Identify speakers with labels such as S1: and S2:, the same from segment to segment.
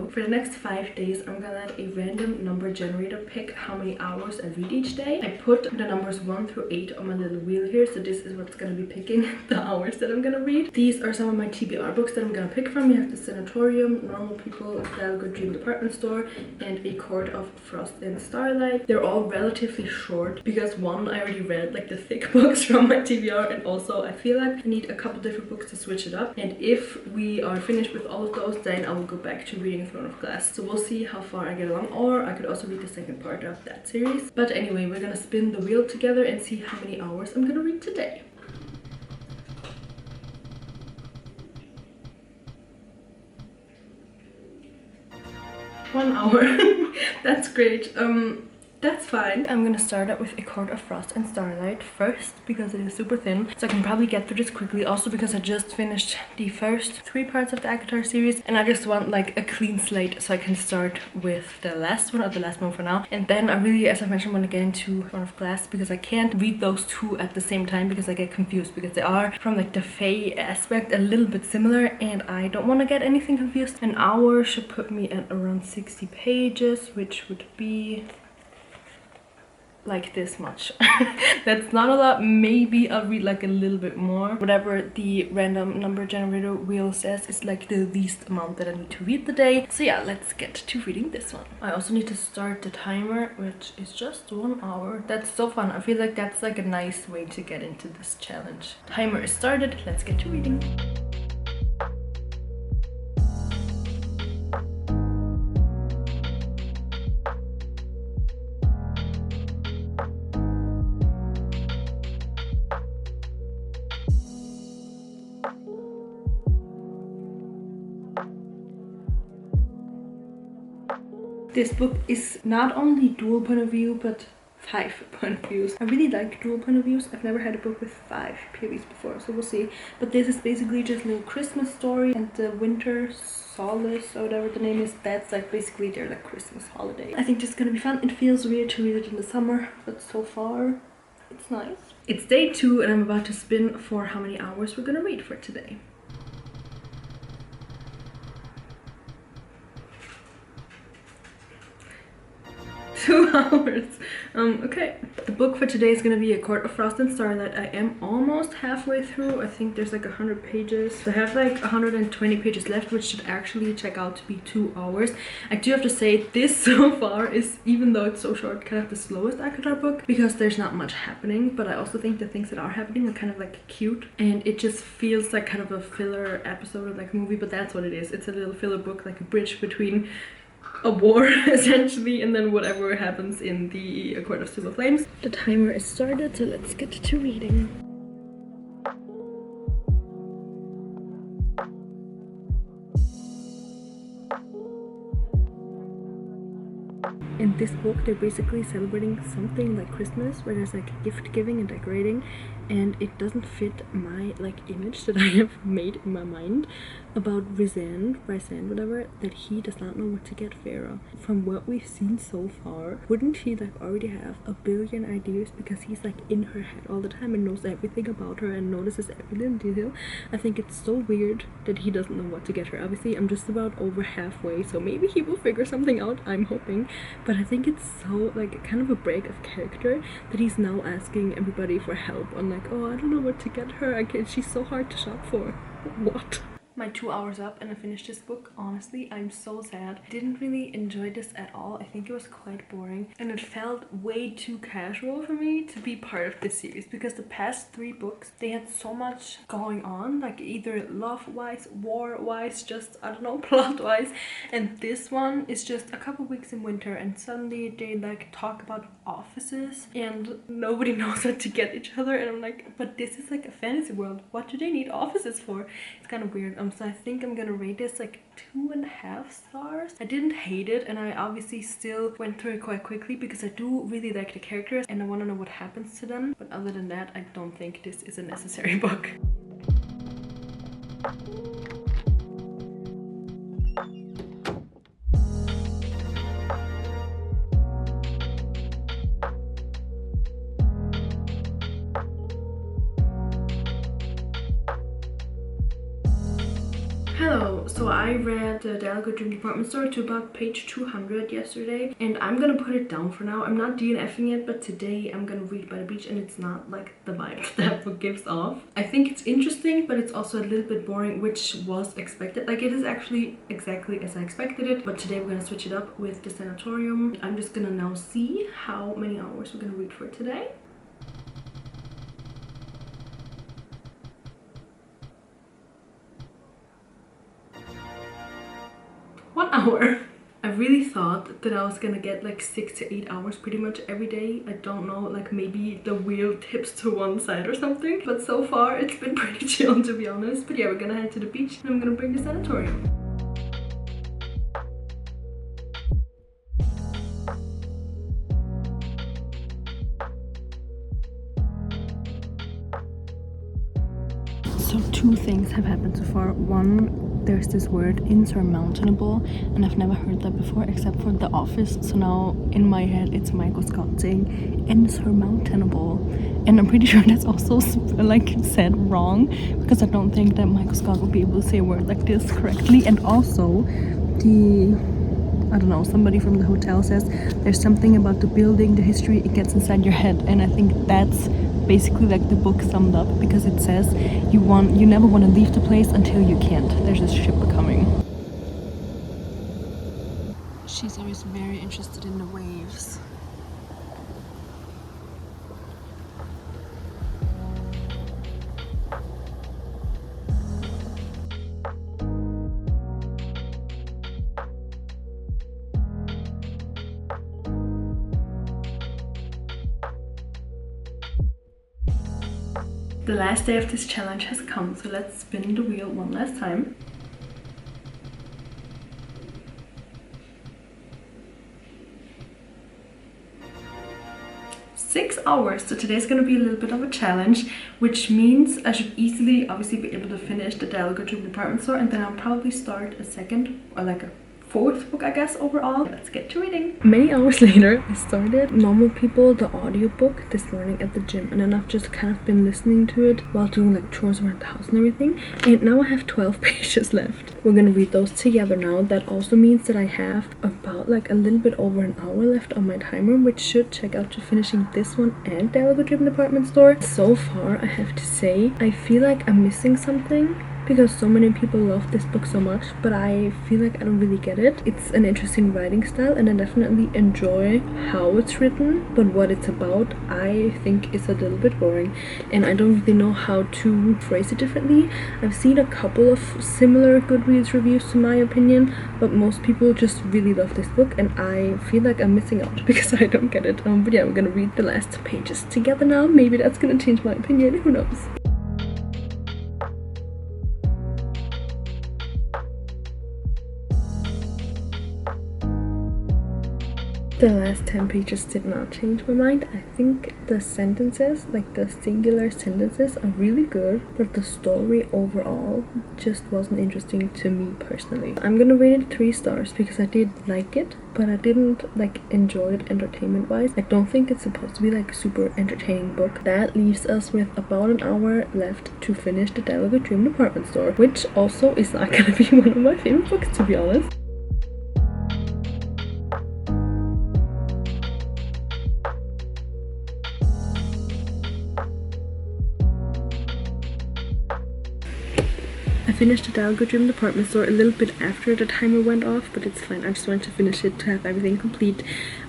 S1: video. For the next 5 days, I'm gonna let a random number generator pick how many hours I read each day. I put the numbers 1 through 8 on my little wheel here, so this is what's gonna be picking the hours that I'm gonna read. These are some of my TBR books that I'm gonna pick from. We have The Sanatorium, Normal People, That'll Good Dream Department Store, and A Court of Frost and Starlight. They're all relatively short because one, I already read like the thick books from my TBR, and also I feel like I need a couple different books to switch it up. And if we are finished with all of those, then I will go back to reading Throne of Glass. So we'll see how far I get along, or I could also read the second part of that series. But anyway, we're gonna spin the wheel together and see how many hours I'm gonna read today. One hour. That's great. That's fine. I'm gonna start out with A Court of Frost and Starlight first because it is super thin, so I can probably get through this quickly. Also because I just finished the first 3 parts of the ACOTAR series, and I just want like a clean slate so I can start with the last one, or the last one for now. And then I really, as I mentioned, want to get into Throne of Glass because I can't read those two at the same time because I get confused, because they are from like the Fae aspect a little bit similar, and I don't want to get anything confused. An hour should put me at around 60 pages, which would be like this much. That's not a lot. Maybe I'll read like a little bit more. Whatever the random number generator wheel says is like the least amount that I need to read the day. So yeah, let's get to reading this one. I also need to start the timer, which is just 1 hour. That's so fun. I feel like that's like a nice way to get into this challenge. Timer is started. Let's get to reading. This book is not only dual point of view, but 5 point of views. I really like dual point of views. I've never had a book with 5 POVs before, so we'll see. But this is basically just a little Christmas story, and the Winter Solace, or whatever the name is, that's like basically their like Christmas holiday. I think this is gonna be fun. It feels weird to read it in the summer, but so far it's nice. It's day 2 and I'm about to spin for how many hours we're gonna read for today. 2 hours. Okay. The book for today is gonna be A Court of Frost and Starlight. I am almost halfway through. I think there's like 100 pages. So I have like 120 pages left, which should actually check out to be 2 hours. I do have to say this so far is, even though it's so short, kind of the slowest ACOTAR book because there's not much happening. But I also think the things that are happening are kind of like cute, and it just feels like kind of a filler episode of like movie, but that's what it is. It's a little filler book, like a bridge between a war essentially, and then whatever happens in the A Court of Silver Flames. The timer is started, so let's get to reading. In this book, they're basically celebrating something like Christmas, where there's like gift giving and decorating, and it doesn't fit my like image that I have made in my mind about Rhysand, whatever, that he does not know what to get Feyre. From what we've seen so far, wouldn't he like already have a billion ideas because he's like in her head all the time and knows everything about her and notices every little detail? I think it's so weird that he doesn't know what to get her. Obviously, I'm just about over halfway, so maybe he will figure something out, I'm hoping. But I think it's so like kind of a break of character that he's now asking everybody for help on like, oh, I don't know what to get her. She's so hard to shop for. What? My 2 hours up and I finished this book. Honestly, I'm so sad. I didn't really enjoy this at all. I think it was quite boring, and it felt way too casual for me to be part of this series, because the past 3 books, they had so much going on, like either love-wise, war-wise, just, I don't know, plot-wise. And this one is just a couple weeks in winter, and suddenly they like talk about offices and nobody knows what to get each other, and I'm like, but this is like a fantasy world. What do they need offices for? It's kind of weird. So I think I'm gonna rate this like 2.5 stars. I didn't hate it, and I obviously still went through it quite quickly because I do really like the characters and I want to know what happens to them. But other than that, I don't think this is a necessary book. So I read the Dial a Good Dream Department Store to about page 200 yesterday, and I'm gonna put it down for now. I'm not DNFing it, but today I'm gonna read by the beach, and it's not like the vibe that book gives off. I think it's interesting, but it's also a little bit boring, which was expected. Like, it is actually exactly as I expected it, but today we're gonna switch it up with the sanatorium. I'm just gonna now see how many hours we're gonna read for today. Hour. I really thought that I was gonna get like 6 to 8 hours pretty much every day. I don't know, like maybe the wheel tips to one side or something, but so far it's been pretty chill, to be honest. But yeah, we're gonna head to the beach and I'm gonna bring the sanatorium. So two things have happened so far. One, there's this word insurmountable, and I've never heard that before except for The Office. So now in my head it's Michael Scott saying insurmountable, and I'm pretty sure that's also like said wrong, because I don't think that Michael Scott would be able to say a word like this correctly. And also I don't know, somebody from the hotel says there's something about the building, the history, it gets inside your head, and I think that's basically like the book summed up, because it says you never want to leave the place until you can't. There's this ship coming. She's always very interested in the waves. The last day of this challenge has come, so let's spin the wheel one last time. Six hours. So today's gonna be a little bit of a challenge, which means I should easily obviously be able to finish the Dial a Good Dream Department Store, and then I'll probably start a second or like a fourth book, I guess, overall. Let's get to reading. Many hours later, I started Normal People, the audiobook, this morning at the gym, and then I've just kind of been listening to it while doing like chores around the house and everything, and now I have 12 pages left. We're gonna read those together now. That also means that I have about like a little bit over an hour left on my timer, which should check out to finishing this one and Dial a Good Dream Department Store. So far, I have to say, I feel like I'm missing something, because so many people love this book so much, but I feel like I don't really get it. It's an interesting writing style, and I definitely enjoy how it's written, but what it's about I think is a little bit boring, and I don't really know how to phrase it differently. I've seen a couple of similar Goodreads reviews to my opinion, but most people just really love this book, and I feel like I'm missing out because I don't get it. But yeah, we're gonna read the last pages together now. Maybe that's gonna change my opinion, who knows. The last 10 pages did not change my mind. I think the sentences, like the singular sentences, are really good, but the story overall just wasn't interesting to me personally. I'm gonna rate it 3 stars because I did like it, but I didn't like enjoy it entertainment wise. I don't think it's supposed to be like a super entertaining book. That leaves us with about an hour left to finish the Dial a Good Dream Department Store, which also is not gonna be one of my favorite books, to be honest. I finished the Dial a Good Dream Department Store a little bit after the timer went off, but it's fine. I just wanted to finish it to have everything complete.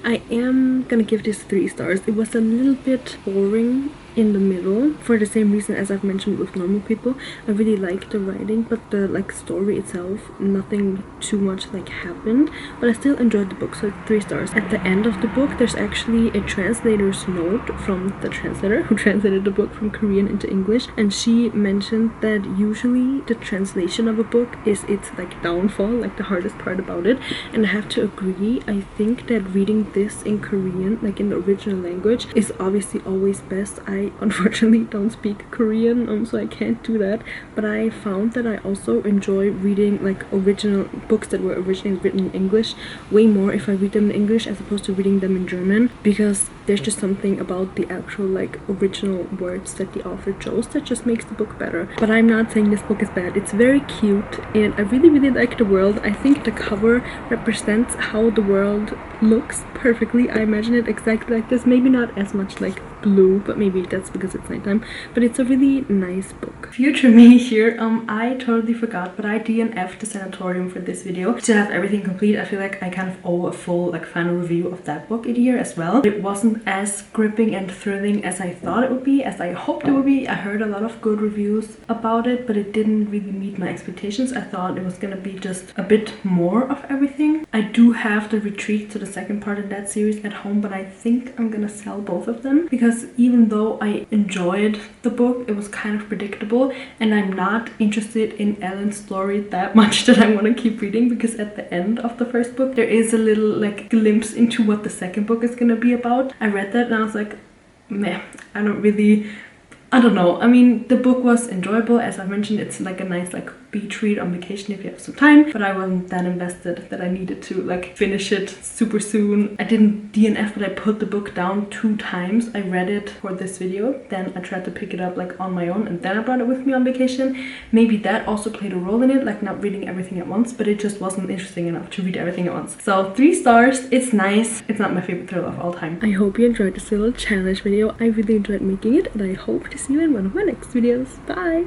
S1: I am gonna give this 3 stars. It was a little bit boring in the middle for the same reason as I've mentioned with Normal People. I really liked the writing, but the like story itself, nothing too much like happened, but I still enjoyed the book, so 3 stars. At the end of the book there's actually a translator's note from the translator who translated the book from Korean into English, and she mentioned that usually the translation of a book is its like downfall, like the hardest part about it, and I have to agree. I think that reading this in Korean, like in the original language, is obviously always best. I I unfortunately don't speak Korean, so I can't do that, but I found that I also enjoy reading like original books that were originally written in English way more if I read them in English as opposed to reading them in German, because there's just something about the actual like original words that the author chose that just makes the book better. But I'm not saying this book is bad. It's very cute and I really like the world. I think the cover represents how the world looks perfectly. I imagine it exactly like this, maybe not as much like blue, but maybe that's because it's nighttime, but it's a really nice book. Future me here, I totally forgot, but I DNF'd the Sanatorium for this video to have everything complete. I feel like I kind of owe a full like final review of that book in here as well. It wasn't as gripping and thrilling as I thought it would be, as I hoped it would be. I heard a lot of good reviews about it, but it didn't really meet my expectations. I thought it was gonna be just a bit more of everything. I do have the retreat to the second part in that series at home, but I think I'm gonna sell both of them because even though I enjoyed the book, it was kind of predictable, and I'm not interested in Ellen's story that much that I want to keep reading, because at the end of the first book there is a little like glimpse into what the second book is gonna be about. I read that and I was like, meh, I don't know. I mean, the book was enjoyable. As I mentioned, it's like a nice like beach read on vacation if you have some time, but I wasn't that invested that I needed to like finish it super soon. I didn't DNF, but I put the book down 2 times. I read it for this video, then I tried to pick it up like on my own, and then I brought it with me on vacation. Maybe that also played a role in it, like not reading everything at once, but it just wasn't interesting enough to read everything at once. So 3 stars. It's nice. It's not my favorite thriller of all time. I hope you enjoyed this little challenge video. I really enjoyed making it, and I hope to see you in one of my next videos. Bye!